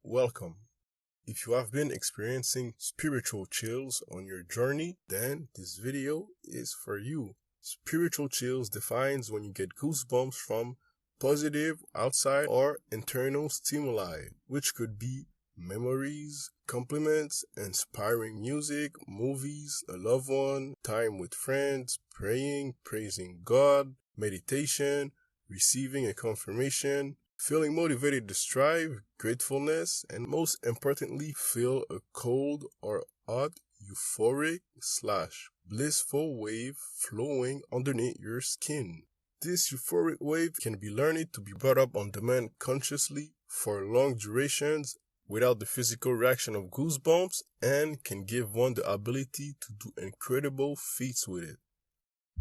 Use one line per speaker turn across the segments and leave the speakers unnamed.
welcome. If you have been experiencing spiritual chills on your journey, then this video is for you. Spiritual chills defines when you get goosebumps from positive outside or internal stimuli, which could be memories, compliments, inspiring music, movies, a loved one, time with friends, praying, praising God, meditation, receiving a confirmation, feeling motivated to strive, gratefulness, and most importantly, feel a cold or hot, euphoric / blissful wave flowing underneath your skin. This euphoric wave can be learned to be brought up on demand consciously for long durations without the physical reaction of goosebumps and can give one the ability to do incredible feats with it.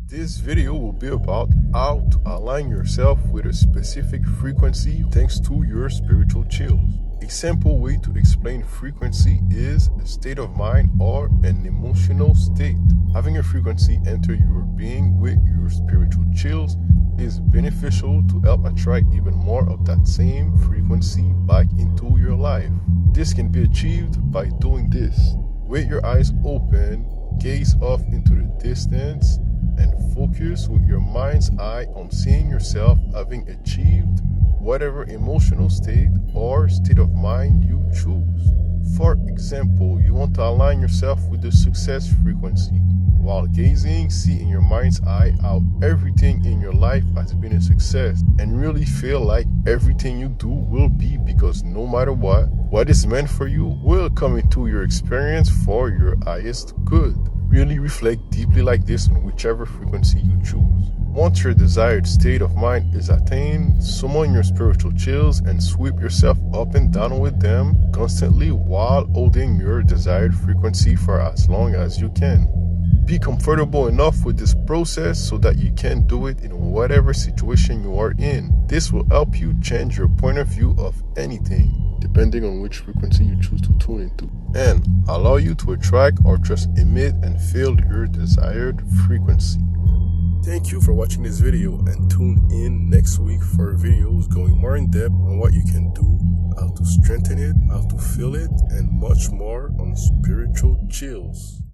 This video will be about how to align yourself with a specific frequency thanks to your spiritual chills. A simple way to explain frequency is a state of mind or an emotional state. Having a frequency enter your being with your spiritual chills is beneficial to help attract even more of that same frequency back into your life. This can be achieved by doing this. With your eyes open, gaze off into the distance, and focus with your mind's eye on seeing yourself having achieved whatever emotional state or state of mind you choose. For example, you want to align yourself with the success frequency. While gazing, see in your mind's eye how everything in your life has been a success and really feel like everything you do will be, because no matter what is meant for you will come into your experience for your highest good. Really reflect deeply like this on whichever frequency you choose. Once your desired state of mind is attained, summon your spiritual chills and sweep yourself up and down with them constantly while holding your desired frequency for as long as you can. Be comfortable enough with this process so that you can do it in whatever situation you are in. This will help you change your point of view of anything, depending on which frequency you choose to tune into, and allow you to attract or just emit and feel your desired frequency. Thank you for watching this video, and tune in next week for videos going more in depth on what you can do, how to strengthen it, how to feel it, and much more on spiritual chills.